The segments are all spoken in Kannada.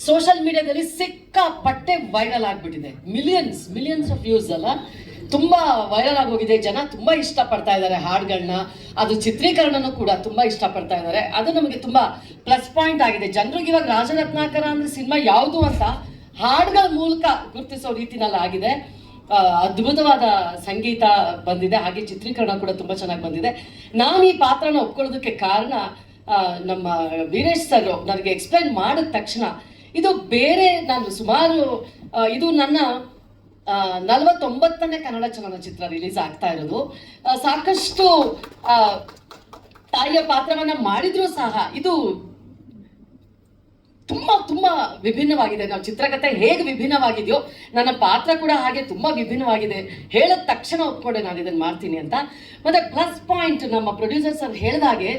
ಸೋಷಿಯಲ್ ಮೀಡಿಯಾದಲ್ಲಿ ಸಿಕ್ಕಾಪಟ್ಟೆ ವೈರಲ್ ಆಗಿಬಿಟ್ಟಿದೆ. ಮಿಲಿಯನ್ಸ್ ಆಫ್ ವ್ಯೂಸ್ ಅಲ್ಲ, ತುಂಬಾ ವೈರಲ್ ಆಗೋಗಿದೆ. ಜನ ತುಂಬಾ ಇಷ್ಟಪಡ್ತಾ ಇದ್ದಾರೆ ಹಾಡುಗಳನ್ನ. ಅದು ಚಿತ್ರೀಕರಣನೂ ಕೂಡ ತುಂಬಾ ಇಷ್ಟಪಡ್ತಾ ಇದ್ದಾರೆ. ಅದು ನಮಗೆ ತುಂಬಾ ಪ್ಲಸ್ ಪಾಯಿಂಟ್ ಆಗಿದೆ. ಜನರಿಗೆ ಇವಾಗ ರಾಜರತ್ನಾಕರ ಅಂದ್ರೆ ಸಿನಿಮಾ ಯಾವುದು ಅಂತ ಹಾಡುಗಳ ಮೂಲಕ ಗುರುತಿಸೋ ರೀತಿನಲ್ಲಿ ಆಗಿದೆ. ಅದ್ಭುತವಾದ ಸಂಗೀತ ಬಂದಿದೆ, ಹಾಗೆ ಚಿತ್ರೀಕರಣ ಕೂಡ ತುಂಬಾ ಚೆನ್ನಾಗಿ ಬಂದಿದೆ. ನಾನು ಈ ಪಾತ್ರನ ಒಪ್ಕೊಳ್ಳೋದಕ್ಕೆ ಕಾರಣ ನಮ್ಮ ವೀರೇಶ್ ಸರ್ ನನಗೆ ಎಕ್ಸ್ಪ್ಲೈನ್ ಮಾಡಿದ ತಕ್ಷಣ ಇದು ಬೇರೆ, ನಾನು ಸುಮಾರು ಇದು ನನ್ನ 49ನೇ ಕನ್ನಡ ಚಲನಚಿತ್ರ ರಿಲೀಸ್ ಆಗ್ತಾ ಇರೋದು. ಸಾಕಷ್ಟು ತಾಯಿಯ ಪಾತ್ರವನ್ನ ಮಾಡಿದ್ರೂ ಸಹ ಇದು ತುಂಬಾ ವಿಭಿನ್ನವಾಗಿದೆ. ನಾವು ಚಿತ್ರಕಥೆ ಹೇಗೆ ವಿಭಿನ್ನವಾಗಿದೆಯೋ ನನ್ನ ಪಾತ್ರ ಕೂಡ ಹಾಗೆ ತುಂಬಾ ವಿಭಿನ್ನವಾಗಿದೆ. ಹೇಳಿದ ತಕ್ಷಣ ಒಪ್ಕೊಂಡೆ ನಾನು ಇದನ್ನು ಮಾಡ್ತೀನಿ ಅಂತ. ಮತ್ತೆ ಪ್ಲಸ್ ಪಾಯಿಂಟ್, ನಮ್ಮ ಪ್ರೊಡ್ಯೂಸರ್ ಸರ್ ಹೇಳಿದಾಗೆ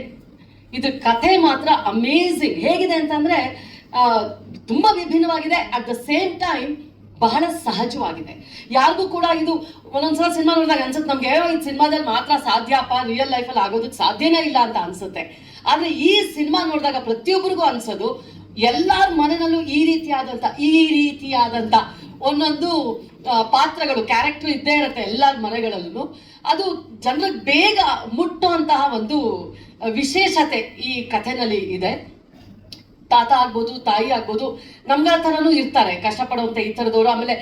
ಇದ್ರ ಕಥೆ ಮಾತ್ರ ಅಮೇಝಿಂಗ್. ಹೇಗಿದೆ ಅಂತಂದ್ರೆ ತುಂಬಾ ವಿಭಿನ್ನವಾಗಿದೆ, ಅಟ್ ದ ಸೇಮ್ ಟೈಮ್ ಬಹಳ ಸಹಜವಾಗಿದೆ. ಯಾರಿಗೂ ಕೂಡ ಇದು ಒಂದೊಂದ್ಸಲ ಸಿನಿಮಾ ನೋಡಿದಾಗ ಅನ್ಸುತ್ತೆ ನಮ್ಗೆ ಈ ಸಿನಿಮಾದಲ್ಲಿ ಮಾತ್ರ ಸಾಧ್ಯಪ್ಪ, ರಿಯಲ್ ಲೈಫಲ್ಲಿ ಆಗೋದಕ್ಕೆ ಸಾಧ್ಯನೇ ಇಲ್ಲ ಅಂತ ಅನ್ಸುತ್ತೆ. ಆದ್ರೆ ಈ ಸಿನಿಮಾ ನೋಡಿದಾಗ ಪ್ರತಿಯೊಬ್ಬರಿಗೂ ಅನ್ಸೋದು ಎಲ್ಲಾರ ಮನೆಯಲ್ಲೂ ಈ ರೀತಿಯಾದಂತ ಒಂದೊಂದು ಪಾತ್ರಗಳು, ಕ್ಯಾರೆಕ್ಟರ್ ಇದ್ದೇ ಇರುತ್ತೆ ಎಲ್ಲರ ಮನೆಗಳಲ್ಲೂ. ಅದು ಜನರಿಗೆ ಬೇಗ ಮುಟ್ಟುವಂತಹ ಒಂದು ವಿಶೇಷತೆ ಈ ಕಥೆನಲ್ಲಿ ಇದೆ. ತಾತ ಆಗ್ಬೋದು, ತಾಯಿ ಆಗ್ಬೋದು, ನಮ್ಗಳ ಥರನೂ ಇರ್ತಾರೆ ಕಷ್ಟಪಡುವಂತ ಈ ಥರದವರು. ಆಮೇಲೆ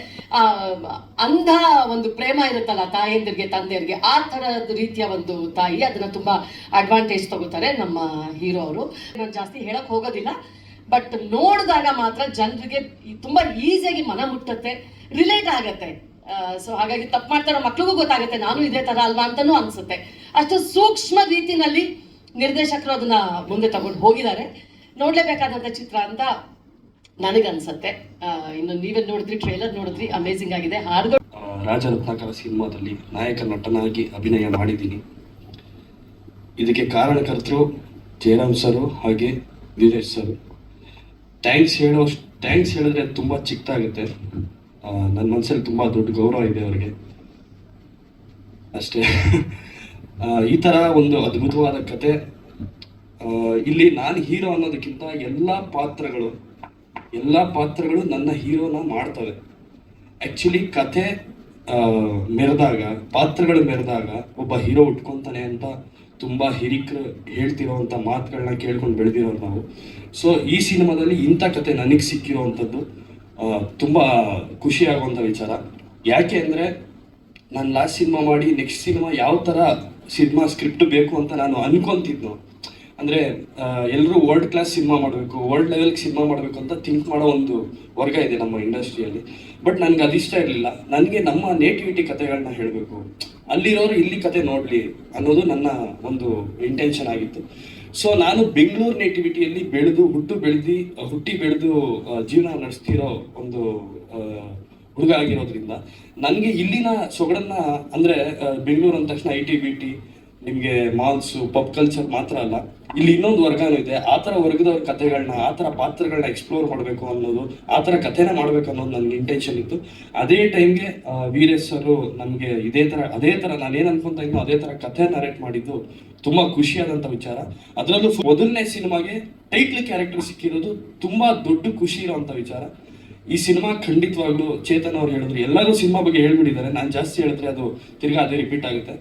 ಅಂಧ ಒಂದು ಪ್ರೇಮ ಇರುತ್ತಲ್ಲ ತಾಯಂದಿರಿಗೆ ತಂದೆಯರಿಗೆ, ಆ ಥರದ ರೀತಿಯ ಒಂದು ತಾಯಿ, ಅದನ್ನ ತುಂಬಾ ಅಡ್ವಾಂಟೇಜ್ ತಗೋತಾರೆ ನಮ್ಮ ಹೀರೋ ಅವರು. ನಾನು ಜಾಸ್ತಿ ಹೇಳಕ್ ಹೋಗೋದಿಲ್ಲ, ಬಟ್ ನೋಡಿದಾಗ ಮಾತ್ರ ಜನರಿಗೆ ತುಂಬಾ ಈಸಿಯಾಗಿ ಮನ ಮುಟ್ಟುತ್ತೆ, ರಿಲೇಟ್ ಆಗತ್ತೆ. ಸೊ ಹಾಗಾಗಿ ತಪ್ಪು ಮಾಡ್ತಾರೋ ಮಕ್ಳಿಗೂ ಗೊತ್ತಾಗುತ್ತೆ ನಾನು ಇದೇ ತರ ಅಲ್ವಾ ಅಂತಾನೂ ಅನ್ಸುತ್ತೆ. ಅಷ್ಟು ಸೂಕ್ಷ್ಮ ರೀತಿನಲ್ಲಿ ನಿರ್ದೇಶಕರು ಅದನ್ನ ಮುಂದೆ ತಗೊಂಡು ಹೋಗಿದ್ದಾರೆ. ನೋಡ್ಲೇಬೇಕಾದಂತ ಚಿತ್ರ ಅಂತ ನನಗನ್ಸತ್ತೆ. ಇನ್ನು ನೀವೇ ನೋಡಿದ್ರಿ, ಟ್ರೇಲರ್ ನೋಡಿದ್ರಿ, ಅಮೇಸಿಂಗ್ ಆಗಿದೆ. ಹಾಡುಗಳು ರಾಜರತ್ನಾಕರ ಸಿನಿಮಾದಲ್ಲಿ ನಾಯಕ ನಟನಾಗಿ ಅಭಿನಯ ಮಾಡಿದ್ದೀನಿ. ಇದಕ್ಕೆ ಕಾರಣಕರ್ತರು ಜಯರಾಮ್ ಸರು ಹಾಗೆ ವೀರೇಶ್ ಸರು. ಥ್ಯಾಂಕ್ಸ್ ಹೇಳಿದ್ರೆ ತುಂಬ ಚಿಕ್ಕದಾಗುತ್ತೆ. ನನ್ನ ಮನಸ್ಸಲ್ಲಿ ತುಂಬ ದೊಡ್ಡ ಗೌರವ ಇದೆ ಅವ್ರಿಗೆ, ಅಷ್ಟೇ. ಈ ಥರ ಒಂದು ಅದ್ಭುತವಾದ ಕತೆ. ಇಲ್ಲಿ ನಾನು ಹೀರೋ ಅನ್ನೋದಕ್ಕಿಂತ ಎಲ್ಲ ಪಾತ್ರಗಳು ನನ್ನ ಹೀರೋನ ಮಾಡ್ತವೆ. ಆ್ಯಕ್ಚುಲಿ ಕತೆ ಮೆರೆದಾಗ, ಪಾತ್ರಗಳು ಮೆರೆದಾಗ ಒಬ್ಬ ಹೀರೋ ಉಟ್ಕೊತಾನೆ ಅಂತ ತುಂಬ ಹಿರಿಕರು ಹೇಳ್ತಿರೋವಂಥ ಮಾತುಗಳನ್ನ ಕೇಳ್ಕೊಂಡು ಬೆಳೆದಿರೋರು ನಾವು. ಸೊ ಈ ಸಿನಿಮಾದಲ್ಲಿ ಇಂಥ ಕತೆ ನನಗೆ ಸಿಕ್ಕಿರೋವಂಥದ್ದು ತುಂಬ ಖುಷಿಯಾಗುವಂಥ ವಿಚಾರ. ಯಾಕೆ ಅಂದರೆ ನಾನು ಲಾಸ್ಟ್ ಸಿನಿಮಾ ಮಾಡಿ ನೆಕ್ಸ್ಟ್ ಸಿನಿಮಾ ಯಾವ ಥರ ಸಿನಿಮಾ ಸ್ಕ್ರಿಪ್ಟ್ ಬೇಕು ಅಂತ ನಾನು ಅನ್ಕೊತಿದ್ನು. ಅಂದರೆ ಎಲ್ಲರೂ ವರ್ಲ್ಡ್ ಕ್ಲಾಸ್ ಸಿನಿಮಾ ಮಾಡಬೇಕು, ವರ್ಲ್ಡ್ ಲೆವೆಲ್ಗೆ ಸಿನಿಮಾ ಮಾಡಬೇಕು ಅಂತ ಥಿಂಕ್ ಮಾಡೋ ಒಂದು ವರ್ಗ ಇದೆ ನಮ್ಮ ಇಂಡಸ್ಟ್ರಿಯಲ್ಲಿ. ಬಟ್ ನನಗೆ ಅದಿಷ್ಟ ಇರಲಿಲ್ಲ. ನನಗೆ ನಮ್ಮ ನೇಟಿವಿಟಿ ಕಥೆಗಳನ್ನ ಹೇಳಬೇಕು, ಅಲ್ಲಿರೋರು ಇಲ್ಲಿ ಕತೆ ನೋಡಲಿ ಅನ್ನೋದು ನನ್ನ ಒಂದು ಇಂಟೆನ್ಷನ್ ಆಗಿತ್ತು. ಸೊ ನಾನು ಬೆಂಗಳೂರು ನೇಟಿವಿಟಿಯಲ್ಲಿ ಹುಟ್ಟಿ ಬೆಳೆದು ಜೀವನ ನಡೆಸ್ತಿರೋ ಒಂದು ಹುಡುಗ ಆಗಿರೋದ್ರಿಂದ ನನಗೆ ಇಲ್ಲಿನ ಸೊಗಡನ್ನ, ಅಂದರೆ ಬೆಂಗಳೂರು ಅಂದ ತಕ್ಷಣ IT-BT, ನಿಮಗೆ ಮಾಲ್ಸು, ಪಬ್ ಕಲ್ಚರ್ ಮಾತ್ರ ಅಲ್ಲ, ಇಲ್ಲಿ ಇನ್ನೊಂದು ವರ್ಗನೂ ಇದೆ. ಆ ಥರ ವರ್ಗದವ್ರ ಕಥೆಗಳನ್ನ, ಆ ಥರ ಪಾತ್ರಗಳನ್ನ ಎಕ್ಸ್ಪ್ಲೋರ್ ಮಾಡಬೇಕು ಅನ್ನೋದು, ಆ ಥರ ಕಥೆನ ಮಾಡಬೇಕು ಅನ್ನೋದು ನನ್ನ ಇಂಟೆನ್ಷನ್ ಇತ್ತು. ಅದೇ ಟೈಮ್ಗೆ ವೀರೇಶ್ ಸರು ನಮಗೆ ಅದೇ ಥರ ನಾನೇನು ಅನ್ಕೊಂತ ಇನ್ನು ಅದೇ ಥರ ಕಥೆ ನರೇಟ್ ಮಾಡಿದ್ದು ತುಂಬ ಖುಷಿಯಾದಂಥ ವಿಚಾರ. ಅದರಲ್ಲೂ ಮೊದಲನೇ ಸಿನಿಮಾಗೆ ಟೈಟ್ಲ್ ಕ್ಯಾರೆಕ್ಟರ್ ಸಿಕ್ಕಿರೋದು ತುಂಬ ದೊಡ್ಡ ಖುಷಿ ಇರೋವಂಥ ವಿಚಾರ. ಈ ಸಿನಿಮಾ ಖಂಡಿತವಾಗ್ಲೂ ಚೇತನ್ ಅವ್ರು ಹೇಳಿದ್ರು, ಎಲ್ಲರೂ ಸಿನಿಮಾ ಬಗ್ಗೆ ಹೇಳ್ಬಿಟ್ಟಿದ್ದಾರೆ, ನಾನು ಜಾಸ್ತಿ ಹೇಳಿದ್ರೆ ಅದು ತಿರ್ಗಾ ಅದೇ ರಿಪೀಟ್ ಆಗುತ್ತೆ.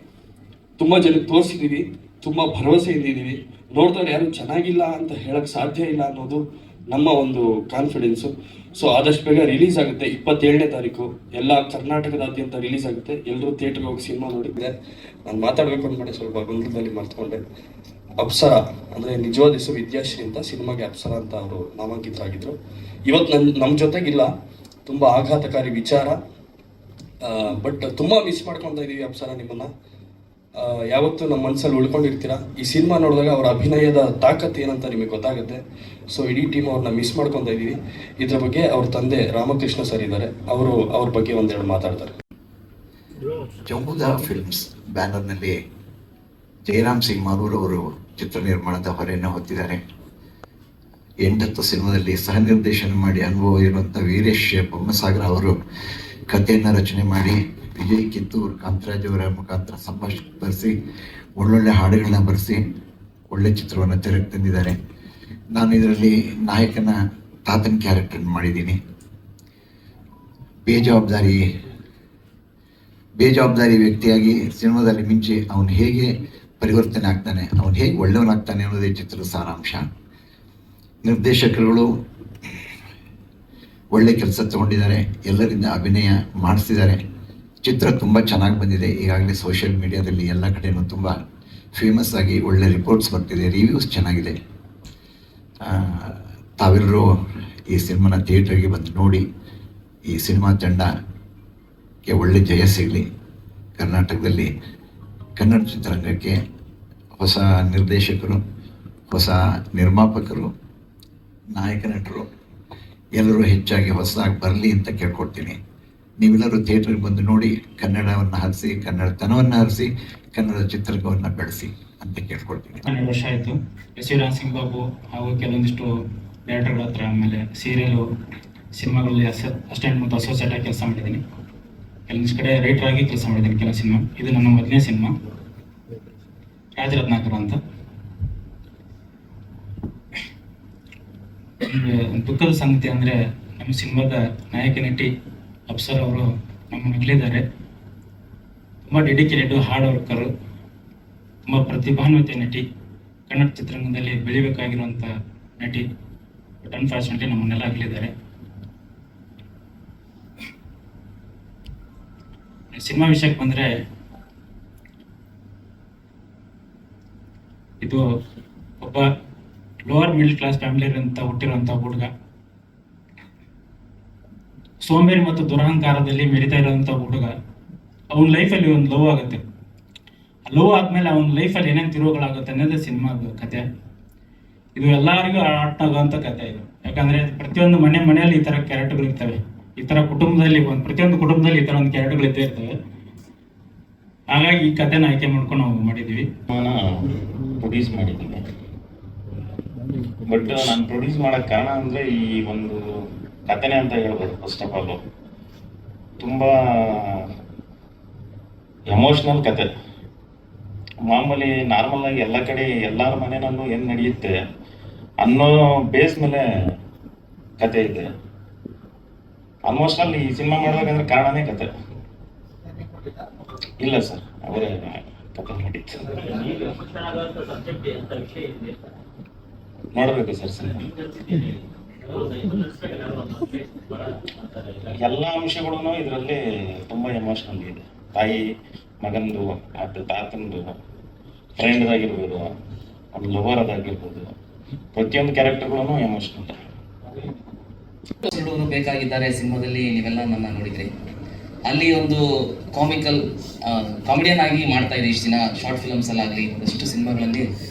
ತುಂಬ ಜನಕ್ಕೆ ತೋರಿಸಿದ್ದೀವಿ, ತುಂಬ ಭರವಸೆಯಿಂದ ಇದ್ದೀವಿ. ನೋಡಿದವ್ರು ಯಾರು ಚೆನ್ನಾಗಿಲ್ಲ ಅಂತ ಹೇಳಕ್ ಸಾಧ್ಯ ಇಲ್ಲ ಅನ್ನೋದು ನಮ್ಮ ಒಂದು ಕಾನ್ಫಿಡೆನ್ಸು. ಸೊ ಆದಷ್ಟು ಬೇಗ ರಿಲೀಸ್ ಆಗುತ್ತೆ. 27ನೇ ತಾರೀಕು ಎಲ್ಲ ಕರ್ನಾಟಕದಾದ್ಯಂತ ರಿಲೀಸ್ ಆಗುತ್ತೆ. ಎಲ್ಲರೂ ಥಿಯೇಟರ್ಗೆ ಹೋಗಿ ಸಿನಿಮಾ ನೋಡಿದ್ದೆ. ನಾನು ಮಾತಾಡಬೇಕು ಅಂದ್ಕೊಂಡೆ, ಸ್ವಲ್ಪ ಗೊಂದಲದಲ್ಲಿ ಮರ್ತ್ಕೊಂಡೆ. ಅಪ್ಸರಾ ಅಂದರೆ ನಿಜವಾದ ಹೆಸರು ವಿದ್ಯಾಶ್ರೀ ಅಂತ, ಸಿನಿಮಾಗೆ ಅಪ್ಸರಾ ಅಂತ ಅವರು ನಾಮಾಂಕಿತರಾಗಿದ್ದರು. ಇವತ್ತು ನಮ್ಮ ಜೊತೆಗಿಲ್ಲ, ತುಂಬ ಆಘಾತಕಾರಿ ವಿಚಾರ. ಬಟ್ ತುಂಬ ಮಿಸ್ ಮಾಡ್ಕೊತಾ ಇದ್ದೀವಿ ಅಪ್ಸರಾ ನಿಮ್ಮನ್ನು. ಯಾವತ್ತೂ ನಮ್ಮ ಮನಸ್ಸಲ್ಲಿ ಉಳ್ಕೊಂಡಿರ್ತೀರಾ. ಈ ಸಿನಿಮಾ ನೋಡಿದಾಗ ಅವರ ಅಭಿನಯದ ತಾಕತ್ತು ಏನಂತ ನಿಮಗೆ ಗೊತ್ತಾಗುತ್ತೆ. ಸೊ ಇಡೀ ಟೀಮ್ ಅವ್ರನ್ನ ಮಿಸ್ ಮಾಡ್ಕೊತಾ ಇದ್ದೀವಿ. ಇದ್ರ ಬಗ್ಗೆ ಅವ್ರ ತಂದೆ ರಾಮಕೃಷ್ಣ ಸರ್ ಇದ್ದಾರೆ, ಅವ್ರ ಬಗ್ಗೆ ಒಂದೆರಡು ಮಾತಾಡ್ತಾರೆ. ಜಂಬೂದ ಫಿಲ್ಮ್ಸ್ ಬ್ಯಾನರ್ನಲ್ಲಿ ಜಯರಾಮ್ ಸಿಂಗ್ ಮಾರೂರ್ ಅವರು ಚಿತ್ರ ನಿರ್ಮಾಣದ ಹೊರೆಯನ್ನು ಹೊತ್ತಿದ್ದಾರೆ. 8 ಸಿನಿಮಾದಲ್ಲಿ ಸಹ ನಿರ್ದೇಶನ ಮಾಡಿ ಅನುಭವ ಇರುವಂಥ ವೀರೇಶ್ ಬೊಮ್ಮಸಾಗರ ಅವರು ಕಥೆಯನ್ನು ರಚನೆ ಮಾಡಿ ವಿಜಯ್ ಕಿತ್ತೂರ್ ಕಾಂತರಾಜ್ ಅವರ ಮುಖಾಂತರ ಸಂಭಾಷಣೆ ಬರೆಸಿ, ಒಳ್ಳೊಳ್ಳೆ ಹಾಡುಗಳನ್ನ ಬರೆಸಿ ಒಳ್ಳೆ ಚಿತ್ರವನ್ನು ತೆರೆಗೆ ತಂದಿದ್ದಾರೆ. ನಾನು ಇದರಲ್ಲಿ ನಾಯಕನ ತಾತನ ಕ್ಯಾರೆಕ್ಟರ್ ಮಾಡಿದ್ದೀನಿ. ಬೇಜವಾಬ್ದಾರಿ ವ್ಯಕ್ತಿಯಾಗಿ ಸಿನಿಮಾದಲ್ಲಿ ಮಿಂಚಿ ಅವನು ಹೇಗೆ ಪರಿವರ್ತನೆ ಆಗ್ತಾನೆ, ಅವನು ಹೇಗೆ ಒಳ್ಳೆಯವನಾಗ್ತಾನೆ ಅನ್ನೋದೇ ಚಿತ್ರದ ಸಾರಾಂಶ. ನಿರ್ದೇಶಕರುಗಳು ಒಳ್ಳೆ ಕೆಲಸ ತಗೊಂಡಿದ್ದಾರೆ, ಎಲ್ಲರಿಂದ ಅಭಿನಯ ಮಾಡಿಸಿದ್ದಾರೆ. ಚಿತ್ರ ತುಂಬ ಚೆನ್ನಾಗಿ ಬಂದಿದೆ. ಈಗಾಗಲೇ ಸೋಷಿಯಲ್ ಮೀಡಿಯಾದಲ್ಲಿ ಎಲ್ಲ ಕಡೆಯೂ ತುಂಬ ಫೇಮಸ್ ಆಗಿ ಒಳ್ಳೆ ರಿಪೋರ್ಟ್ಸ್ ಬರ್ತಿದೆ, ರಿವ್ಯೂಸ್ ಚೆನ್ನಾಗಿದೆ. ತಾವೆಲ್ಲರೂ ಈ ಸಿನಿಮಾನ ಥಿಯೇಟ್ರಿಗೆ ಬಂದು ನೋಡಿ ಈ ಸಿನಿಮಾ ತಂಡಕ್ಕೆ ಒಳ್ಳೆ ಜಯ ಸಿಗಲಿ. ಕರ್ನಾಟಕದಲ್ಲಿ ಕನ್ನಡ ಚಿತ್ರರಂಗಕ್ಕೆ ಹೊಸ ನಿರ್ದೇಶಕರು, ಹೊಸ ನಿರ್ಮಾಪಕರು, ನಾಯಕ ನಟರು ಎಲ್ಲರೂ ಹೆಚ್ಚಾಗಿ ಹೊಸದಾಗಿ ಬರಲಿ ಅಂತ ಕೇಳ್ಕೊಡ್ತೀನಿ. ನೀವೆಲ್ಲರೂ ಥಿಯೇಟ್ರಿಗೆ ಬಂದು ನೋಡಿ, ಕನ್ನಡವನ್ನು ಹರಿಸಿ, ಕನ್ನಡತನವನ್ನು ಹರಿಸಿ, ಕನ್ನಡ ಚಿತ್ರರಂಗವನ್ನು ಬೆಳೆಸಿ ಅಂತ ಕೇಳ್ಕೊಡ್ತೀನಿ. 12 ವರ್ಷ ಆಯಿತು. ಶಿವರಾಮ್ ಸಿಂಗ್ ಬಾಬು ಹಾಗೂ ಕೆಲವೊಂದಿಷ್ಟು ಡೈರೆಕ್ಟರ್ಗಳ ಹತ್ರ, ಆಮೇಲೆ ಸೀರಿಯಲು, ಸಿನಿಮಾಗಳಲ್ಲಿ ಅಸಿಸ್ಟೆಂಟ್ ಮತ್ತು ಅಸೋಸಿಯೇಟ್ ಆಗಿ ಕೆಲಸ ಮಾಡಿದ್ದೀನಿ. ಕೆಲವೊಂದಿಷ್ಟು ಕಡೆ ರೈಟರ್ ಆಗಿ ಕೆಲಸ ಮಾಡಿದ್ದೀನಿ ಕೆಲವು ಸಿನಿಮಾ. ಇದು ನನ್ನ ಮೊದಲನೇ ಸಿನಿಮಾ, ರಾಜರತ್ನಾಕರ ಅಂತ. ದುಃಖದ ಸಂಗತಿ ಅಂದರೆ ನಮ್ಮ ಸಿನಿಮಾದ ನಾಯಕ ನಟಿ ಅಪ್ಸರ್ ಅವರು ನಮ್ಮನ್ನು ಅಗಲಿದ್ದಾರೆ. ತುಂಬ ಡೆಡಿಕೇಟೆಡ್, ಹಾರ್ಡ್ ವರ್ಕರು, ತುಂಬ ಪ್ರತಿಭಾನ್ವಿತ ನಟಿ, ಕನ್ನಡ ಚಿತ್ರರಂಗದಲ್ಲಿ ಬೆಳಿಬೇಕಾಗಿರುವಂಥ ನಟಿ. ಬಟ್ ಅನ್ಫಾರ್ಚುನೇಟ್ಲಿ ನಮ್ಮನ್ನೆಲ್ಲ ಅಗಲಿದ್ದಾರೆ. ಸಿನಿಮಾ ವಿಷಯಕ್ಕೆ ಬಂದರೆ, ಇದು ಒಬ್ಬ ಲೋವರ್ ಮಿಡಲ್ ಕ್ಲಾಸ್ ಫ್ಯಾಮಿಲಿಯಿಂದ ಹುಟ್ಟಿರುವಂಥ ಹುಡುಗ, ಸೋಂಬೇರಿ ಮತ್ತು ದುರಹಂಕಾರದಲ್ಲಿ ಮೆರಿತಾ ಇರೋವಂಥ ಹುಡುಗ. ಅವನ ಲೈಫಲ್ಲಿ ಒಂದು ಲವ್ ಆಗುತ್ತೆ. ಲವ್ ಆದಮೇಲೆ ಅವನ ಲೈಫಲ್ಲಿ ಏನೇನು ತಿರುವುಗಳಾಗುತ್ತೆ ಅನ್ನೋದೇ ಸಿನಿಮಾದ ಕತೆ. ಇದು ಎಲ್ಲರಿಗೂ ಆಟ ಆಗುವಂಥ ಕತೆ ಇದು. ಯಾಕಂದರೆ ಪ್ರತಿಯೊಂದು ಮನೆಯಲ್ಲಿ ಈ ಥರ ಕ್ಯಾರೆಕ್ಟರ್ಗಳು ಇರ್ತವೆ. ಈ ಥರ ಕುಟುಂಬದಲ್ಲಿ ಪ್ರತಿಯೊಂದು ಕುಟುಂಬದಲ್ಲಿ ಈ ಥರ ಒಂದು ಕ್ಯಾರೆಕ್ಟರ್ಗಳು ಇದ್ದೇ ಇರ್ತವೆ. ಹಾಗಾಗಿ ಈ ಕಥೆನ ಆಯ್ಕೆ ಮಾಡ್ಕೊಂಡು ನಾವು ಮಾಡಿದ್ದೀವಿ. ಪ್ರೊಡ್ಯೂಸ್ ಮಾಡಿದ್ದೀನಿ. ಬಟ್ ನಾನು ಪ್ರೊಡ್ಯೂಸ್ ಮಾಡೋಕ್ಕೆ ಕಾರಣ ಅಂದರೆ ಈ ಒಂದು ಕಥೆನೇ ಅಂತ ಹೇಳ್ಬೋದು. ಫಸ್ಟ್ ಆಫ್ ಆಲು ತುಂಬ ಎಮೋಷ್ನಲ್ ಕತೆ. ಮಾಮೂಲಿ ನಾರ್ಮಲಾಗಿ ಎಲ್ಲ ಕಡೆ ಎಲ್ಲರ ಮನೆಯಲ್ಲೂ ಏನು ನಡೆಯುತ್ತೆ ಅನ್ನೋ ಬೇಸ್ ಮೇಲೆ ಕತೆ ಇದೆ. ಆಲ್ಮೋಸ್ಟ್ ಅಲ್ಲಿ ಈ ಸಿನಿಮಾ ಮಾಡ್ಬೇಕಂದ್ರೆ ಕಾರಣನೇ ಕತೆ. ಇಲ್ಲ ಸರ್, ಅವರೇ ಕತೆ ಮಾಡಿತ್ತು. ನೋಡಬೇಕು ಸರ್ ಸಿನಿಮಾ. ಎಲ್ಲ ಅಂಶಗಳೂ ಇದರಲ್ಲಿ ತುಂಬ ಎಮೋಷನಲ್ ಇದೆ. ತಾಯಿ ಮಗಂದು, ಮತ್ತು ತಾತಂದು, ಫ್ರೆಂಡ್ದಾಗಿರ್ಬೋದು, ಒಂದು ಲವರದಾಗಿರ್ಬೋದು, ಪ್ರತಿಯೊಂದು ಕ್ಯಾರೆಕ್ಟರ್ಗಳೂ ಎಮೋಷನಲ್. ಬೇಕಾಗಿದ್ದಾರೆ ಸಿನಿಮಾದಲ್ಲಿ. ನೀವೆಲ್ಲ ನನ್ನ ನೋಡಿದ್ರಿ. ಅಲ್ಲಿ ಒಂದು ಕಾಮಿಡಿಯನ್ ಆಗಿ ಮಾಡ್ತಾ ಇದ್ದೆ. ಇಷ್ಟು ದಿನ ಶಾರ್ಟ್ ಫಿಲಮ್ಸ್ ಎಲ್ಲ ಆಗಲಿ, ಒಂದಷ್ಟು ಸಿನಿಮಾಗಳಲ್ಲಿ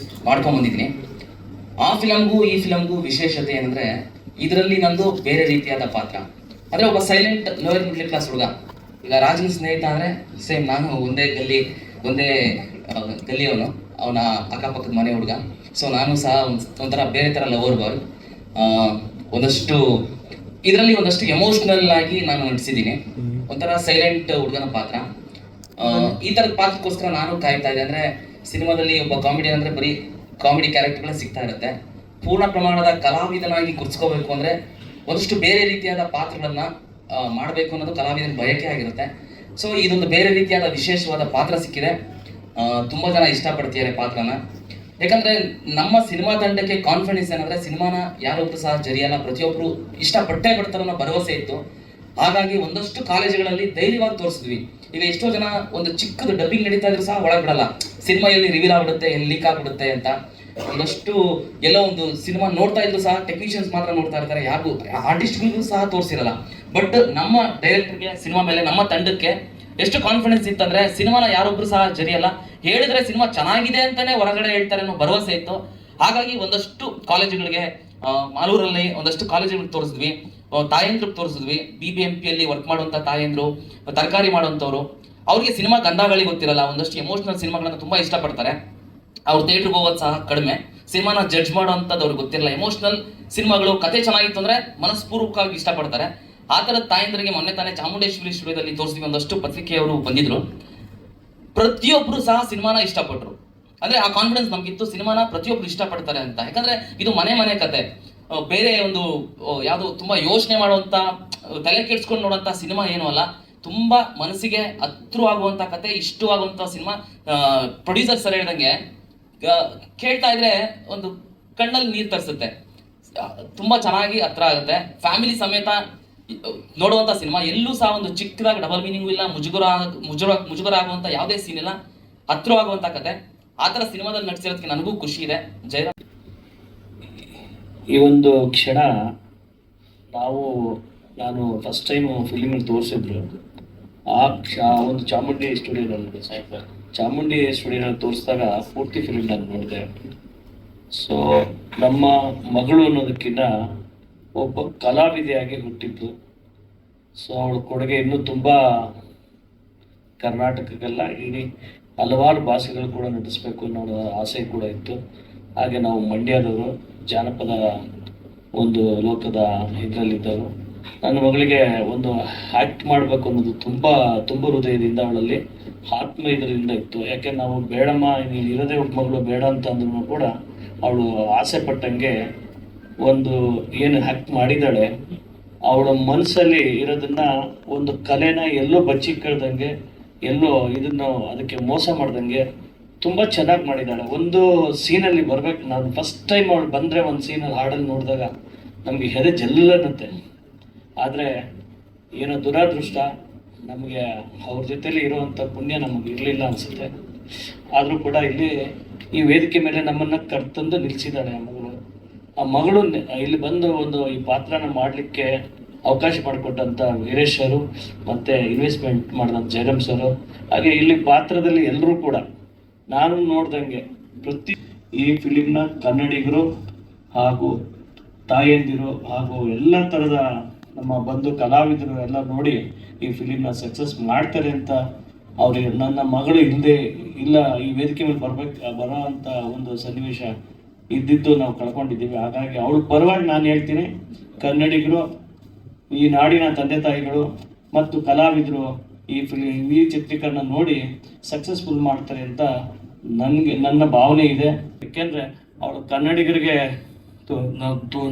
ಮಾಡ್ಕೊಂಡ್ಬಂದಿದ್ದೀನಿ. ಆ ಫಿಲಮ್ಗೂ ಈ ಫಿಲಮ್ಗೂ ವಿಶೇಷತೆ ಏನಂದರೆ, ಇದರಲ್ಲಿ ನಂದು ಬೇರೆ ರೀತಿಯಾದ ಪಾತ್ರ. ಅಂದರೆ ಒಬ್ಬ ಸೈಲೆಂಟ್ ಲೋಯರ್ ಮಿಡ್ಲ್ ಕ್ಲಾಸ್ ಹುಡುಗ. ಈಗ ರಾಜನ ಸ್ನೇಹಿತ ಅಂದರೆ ಸೇಮ್ ನಾನು ಒಂದೇ ಗಲ್ಲಿಯವನು, ಅವನ ಅಕ್ಕಪಕ್ಕದ ಮನೆ ಹುಡುಗ. ಸೊ ನಾನು ಸಹ ಒಂಥರ ಬೇರೆ ಥರ ಲವರ್ ಬಾಯ್. ಇದರಲ್ಲಿ ಒಂದಷ್ಟು ಎಮೋಷ್ನಲ್ ಆಗಿ ನಾನು ನಟಿಸಿದ್ದೀನಿ. ಒಂಥರ ಸೈಲೆಂಟ್ ಹುಡುಗನ ಪಾತ್ರ. ಈ ಥರದ ಪಾತ್ರಕ್ಕೋಸ್ಕರ ನಾನು ಕಾಯ್ತಾ ಇದ್ದೆ. ಅಂದರೆ ಸಿನಿಮಾದಲ್ಲಿ ಒಬ್ಬ ಕಾಮಿಡಿಯನ್ ಅಂದರೆ ಬರೀ ಕಾಮಿಡಿ ಕ್ಯಾರೆಕ್ಟರ್ಗಳೇ ಸಿಗ್ತಾ ಇರುತ್ತೆ. ಪೂರ್ಣ ಪ್ರಮಾಣದ ಕಲಾವಿದನಾಗಿ ಗುರ್ಸ್ಕೋಬೇಕು ಅಂದರೆ ಒಂದಷ್ಟು ಬೇರೆ ರೀತಿಯಾದ ಪಾತ್ರಗಳನ್ನು ಮಾಡಬೇಕು ಅನ್ನೋದು ಕಲಾವಿದನ ಬಯಕೆ ಆಗಿರುತ್ತೆ. ಸೊ ಇದೊಂದು ಬೇರೆ ರೀತಿಯಾದ ವಿಶೇಷವಾದ ಪಾತ್ರ ಸಿಕ್ಕಿದೆ. ತುಂಬ ಜನ ಇಷ್ಟಪಡ್ತಿದ್ದಾರೆ ಪಾತ್ರನ. ಯಾಕಂದರೆ ನಮ್ಮ ಸಿನಿಮಾ ತಂಡಕ್ಕೆ ಕಾನ್ಫಿಡೆನ್ಸ್ ಏನಂದರೆ, ಸಿನಿಮಾನ ಯಾರೊಬ್ಬರು ಸಹ ಜರಿಯಲ್ಲ, ಪ್ರತಿಯೊಬ್ಬರು ಇಷ್ಟಪಟ್ಟೇ ಬಿಡ್ತಾರೆ ಅನ್ನೋ ಭರವಸೆ ಇತ್ತು. ಹಾಗಾಗಿ ಒಂದಷ್ಟು ಕಾಲೇಜುಗಳಲ್ಲಿ ಧೈರ್ಯವಾಗಿ ತೋರಿಸಿದ್ವಿ. ಈಗ ಎಷ್ಟೋ ಜನ ಒಂದು ಚಿಕ್ಕದು ಡಬ್ಬಿಂಗ್ ನಡೀತಾ ಇದ್ರು ಸಹ ಒಳಗೆ ಬಿಡಲ್ಲ, ಸಿನಿಮಾ ಎಲ್ಲಿ ರಿವೀಲ್ ಆಗ್ಬಿಡುತ್ತೆ, ಎಲ್ಲಿ ಲೀಕ್ ಆಗ್ಬಿಡುತ್ತೆ ಅಂತ. ಒಂದಷ್ಟು ಎಲ್ಲೋ ಒಂದು ಸಿನಿಮಾ ನೋಡ್ತಾ ಇದ್ರು ಸಹ ಟೆಕ್ನಿಷಿಯನ್ಸ್ ಮಾತ್ರ ನೋಡ್ತಾ ಇರ್ತಾರೆ, ಯಾರಿಗೂ ಆರ್ಟಿಸ್ಟ್ಗಳಿಗೂ ಸಹ ತೋರಿಸಿರಲ್ಲ. ಬಟ್ ನಮ್ಮ ಡೈರೆಕ್ಟರ್ಗೆ, ಸಿನಿಮಾ ಮೇಲೆ ನಮ್ಮ ತಂಡಕ್ಕೆ ಎಷ್ಟು ಕಾನ್ಫಿಡೆನ್ಸ್ ಇತ್ತಂದ್ರೆ, ಸಿನಿಮಾನ ಯಾರೊಬ್ರು ಸಹ ಜರಿಯಲ್ಲ, ಹೇಳಿದ್ರೆ ಸಿನಿಮಾ ಚೆನ್ನಾಗಿದೆ ಅಂತಾನೆ ಹೊರಗಡೆ ಹೇಳ್ತಾರೆ ಅನ್ನೋ ಭರವಸೆ ಇತ್ತು. ಹಾಗಾಗಿ ಒಂದಷ್ಟು ಕಾಲೇಜುಗಳಿಗೆ, ಮಾಲೂರಲ್ಲಿ ಒಂದಷ್ಟು ಕಾಲೇಜುಗಳಿಗೆ ತೋರಿಸಿದ್ವಿ, ತಾಯಂದ್ರಿಗೆ ತೋರಿಸಿದ್ವಿ. BBMPಯಲ್ಲಿ ವರ್ಕ್ ಮಾಡುವಂಥ ತಾಯಂದ್ರು, ತರಕಾರಿ ಮಾಡುವಂಥವ್ರು, ಅವ್ರಿಗೆ ಸಿನಿಮಾ ಗಂಧಗಳಿಗೆ ಗೊತ್ತಿರಲ್ಲ. ಒಂದಷ್ಟು ಎಮೋಷನಲ್ ಸಿನಿಮಾಗಳನ್ನ ತುಂಬ ಇಷ್ಟಪಡ್ತಾರೆ. ಅವ್ರು ಥಿಯೇಟ್ರಿಗೆ ಹೋಗೋದು ಸಹ ಕಡಿಮೆ. ಸಿನಿಮಾನ ಜಡ್ಜ್ ಮಾಡೋವಂಥದ್ದು ಅವ್ರಿಗೆ ಗೊತ್ತಿರಲ್ಲ. ಎಮೋಷನಲ್ ಸಿನಿಮಾಗಳು, ಕತೆ ಚೆನ್ನಾಗಿತ್ತು ಅಂದರೆ ಮನಸ್ಪೂರ್ವಕವಾಗಿ ಇಷ್ಟಪಡ್ತಾರೆ. ಆ ಥರದ ತಾಯಂದ್ರಿಗೆ ಮೊನ್ನೆ ತಾನೇ ಚಾಮುಂಡೇಶ್ವರಿ ಸ್ಟುಡಿಯೋದಲ್ಲಿ ತೋರಿಸಿದ್ವಿ. ಒಂದಷ್ಟು ಪತ್ರಿಕೆಯವರು ಬಂದಿದ್ರು. ಪ್ರತಿಯೊಬ್ಬರು ಸಹ ಸಿನಿಮಾನ ಇಷ್ಟಪಟ್ಟರು. ಅಂದರೆ ಆ ಕಾನ್ಫಿಡೆನ್ಸ್ ನಮಗಿತ್ತು, ಸಿನಿಮಾನ ಪ್ರತಿಯೊಬ್ಬರು ಇಷ್ಟಪಡ್ತಾರೆ ಅಂತ. ಯಾಕಂದರೆ ಇದು ಮನೆ ಕತೆ. ಬೇರೆ ಒಂದು ಯಾವುದು ತುಂಬಾ ಯೋಚನೆ ಮಾಡುವಂತ ತಲೆ ಕೆಡ್ಸ್ಕೊಂಡು ನೋಡುವಂತ ಸಿನಿಮಾ ಏನೂ ಅಲ್ಲ. ತುಂಬಾ ಮನಸ್ಸಿಗೆ ಹತ್ರವಾಗುವಂತ ಕತೆ, ಇಷ್ಟವಾಗುವಂತ ಸಿನಿಮಾ. ಪ್ರೊಡ್ಯೂಸರ್ ಸರ್ ಹೇಳ್ದಂಗೆ ಕೇಳ್ತಾ ಇದ್ರೆ ಒಂದು ಕಣ್ಣಲ್ಲಿ ನೀರು ತರಿಸುತ್ತೆ. ತುಂಬಾ ಚೆನ್ನಾಗಿ ಹತ್ರ ಆಗುತ್ತೆ. ಫ್ಯಾಮಿಲಿ ಸಮೇತ ನೋಡುವಂತ ಸಿನಿಮಾ. ಎಲ್ಲೂ ಸಹ ಒಂದು ಚಿಕ್ಕದಾಗಿ ಡಬಲ್ ಮೀನಿಂಗ್ ಇಲ್ಲ, ಮುಜುಗರ ಆಗುವಂತ ಯಾವುದೇ ಸೀನ್ ಇಲ್ಲ. ಹತ್ರವಾಗುವಂತ ಕತೆ. ಆ ಥರ ಸಿನಿಮಾದಲ್ಲಿ ನಟಿಸಿರೋದಕ್ಕೆ ನನಗೂ ಖುಷಿ ಇದೆ. ಜಯರಾಮ್, ಈ ಒಂದು ಕ್ಷಣ ನಾನು ಫಸ್ಟ್ ಟೈಮ್ ಫಿಲಿಮಲ್ಲಿ ತೋರಿಸಿದ್ರು. ಆ ಒಂದು ಚಾಮುಂಡಿ ಸ್ಟುಡಿಯೋನಲ್ಲಿ ತೋರಿಸಿದಾಗ ಪೂರ್ತಿ ಫಿಲಿಮ್ ನಾನು ನೋಡಿದೆ. ಸೊ ನಮ್ಮ ಮಗಳು ಅನ್ನೋದಕ್ಕಿಂತ ಒಬ್ಬ ಕಲಾವಿದೆಯಾಗಿ ಹುಟ್ಟಿದ್ದು. ಸೊ ಅವಳ ಕೊಡುಗೆ ಇನ್ನೂ ತುಂಬ ಕರ್ನಾಟಕಕ್ಕೆಲ್ಲ ಇಡೀ ಹಲವಾರು ಭಾಷೆಗಳು ಕೂಡ ನಟಿಸ್ಬೇಕು ಅನ್ನೋ ಆಸೆ ಕೂಡ ಇತ್ತು. ಹಾಗೆ ನಾವು ಮಂಡ್ಯದವರು, ಜಾನಪದ ಒಂದು ಲೋಕದ ಇದರಲ್ಲಿದ್ದವರು. ನನ್ನ ಮಗಳಿಗೆ ಒಂದು ಆ್ಯಕ್ಟ್ ಮಾಡಬೇಕು ಅನ್ನೋದು ತುಂಬ ಹೃದಯದಿಂದ ಅವಳಲ್ಲಿ ಆತ್ಮ ಇದರಿಂದ ಇತ್ತು. ಯಾಕೆ ನಾವು ಬೇಡಮ್ಮ ನೀನು ಇರೋದೇ ಒಬ್ಬ ಮಗಳು ಬೇಡ ಅಂತ ಅಂದ್ರೂ ಕೂಡ ಅವಳು ಆಸೆ ಪಟ್ಟಂಗೆ ಒಂದು ಏನು ಆ್ಯಕ್ಟ್ ಮಾಡಿದ್ದಾಳೆ. ಅವಳ ಮನಸ್ಸಲ್ಲಿ ಇರೋದನ್ನ ಒಂದು ಕಲೆನ ಎಲ್ಲೋ ಬಚ್ಚಿಕ್ಕಳ್ದಂಗೆ, ಎಲ್ಲೋ ಇದನ್ನು ಅದಕ್ಕೆ ಮೋಸ ಮಾಡ್ದಂಗೆ ತುಂಬ ಚೆನ್ನಾಗಿ ಮಾಡಿದ್ದಾಳೆ. ಒಂದು ಸೀನಲ್ಲಿ ಬರ್ಬೇಕು. ನಾನು ಫಸ್ಟ್ ಟೈಮ್ ಅವಳು ಬಂದರೆ ಒಂದು ಸೀನಲ್ಲಿ ಹಾಡಲ್ಲಿ ನೋಡಿದಾಗ ನಮಗೆ ಹೆದೆ ಜಲ್ಲನ್ನುತ್ತೆ. ಆದರೆ ಏನೋ ದುರಾದೃಷ್ಟ, ನಮಗೆ ಅವ್ರ ಜೊತೆಲಿ ಇರುವಂಥ ಪುಣ್ಯ ನಮಗೆ ಇರಲಿಲ್ಲ ಅನಿಸುತ್ತೆ. ಆದರೂ ಕೂಡ ಇಲ್ಲಿ ಈ ವೇದಿಕೆ ಮೇಲೆ ನಮ್ಮನ್ನು ಕರ್ತಂದು ನಿಲ್ಲಿಸಿದ್ದಾಳೆ ಆ ಮಗಳು ಇಲ್ಲಿ ಬಂದು ಈ ಪಾತ್ರನ ಮಾಡಲಿಕ್ಕೆ ಅವಕಾಶ ಮಾಡಿಕೊಟ್ಟಂಥ ವೀರೇಶ್ ಸರು ಮತ್ತು ಇನ್ವೆಸ್ಟ್ಮೆಂಟ್ ಮಾಡಿದಂಥ ಜಯರಾಮ್ ಸರು, ಹಾಗೆ ಇಲ್ಲಿ ಪಾತ್ರದಲ್ಲಿ ಎಲ್ಲರೂ ಕೂಡ ನಾನು ನೋಡ್ದಂಗೆ ಈ ಫಿಲಿಮ್ನ ಕನ್ನಡಿಗರು ಹಾಗೂ ತಾಯಂದಿರು ಹಾಗೂ ಎಲ್ಲ ಥರದ ನಮ್ಮ ಬಂಧು ಕಲಾವಿದರು ಎಲ್ಲ ನೋಡಿ ಈ ಫಿಲಿಮ್ನ ಸಕ್ಸಸ್ ಮಾಡ್ತಾರೆ ಅಂತ ಅವ್ರಿಗೆ ನನ್ನ ಮಗಳು ಇಲ್ಲ ಈ ವೇದಿಕೆ ಮೇಲೆ ಬರೋ ಅಂಥ ಒಂದು ಸನ್ನಿವೇಶ ಇದ್ದಿದ್ದು ನಾವು ಕಳ್ಕೊಂಡಿದ್ದೀವಿ. ಹಾಗಾಗಿ ಅವಳ ಪರವಾಗಿ ನಾನು ಹೇಳ್ತೀನಿ, ಕನ್ನಡಿಗರು, ಈ ನಾಡಿನ ತಂದೆ ತಾಯಿಗಳು ಮತ್ತು ಕಲಾವಿದರು ಈ ಚಿತ್ರೀಕರಣ ನೋಡಿ ಸಕ್ಸಸ್ಫುಲ್ ಮಾಡ್ತಾರೆ ಅಂತ ನನ್ನ ಭಾವನೆ ಇದೆ. ಯಾಕೆಂದರೆ ಅವಳು ಕನ್ನಡಿಗರಿಗೆ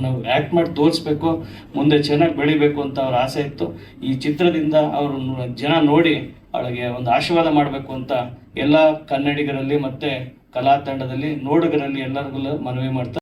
ನಾವು ಆ್ಯಕ್ಟ್ ಮಾಡಿ ತೋರಿಸ್ಬೇಕು, ಮುಂದೆ ಚೆನ್ನಾಗಿ ಬೆಳಿಬೇಕು ಅಂತ ಅವ್ರ ಆಸೆ ಇತ್ತು. ಈ ಚಿತ್ರದಿಂದ ಅವರು ಜನ ನೋಡಿ ಅವಳಿಗೆ ಒಂದು ಆಶೀರ್ವಾದ ಮಾಡಬೇಕು ಅಂತ ಎಲ್ಲ ಕನ್ನಡಿಗರಲ್ಲಿ ಮತ್ತು ಕಲಾ ತಂಡದಲ್ಲಿ ನೋಡುಗರಲ್ಲಿ ಎಲ್ಲರಿಗೂ ಮನವಿ ಮಾಡ್ತಾರೆ.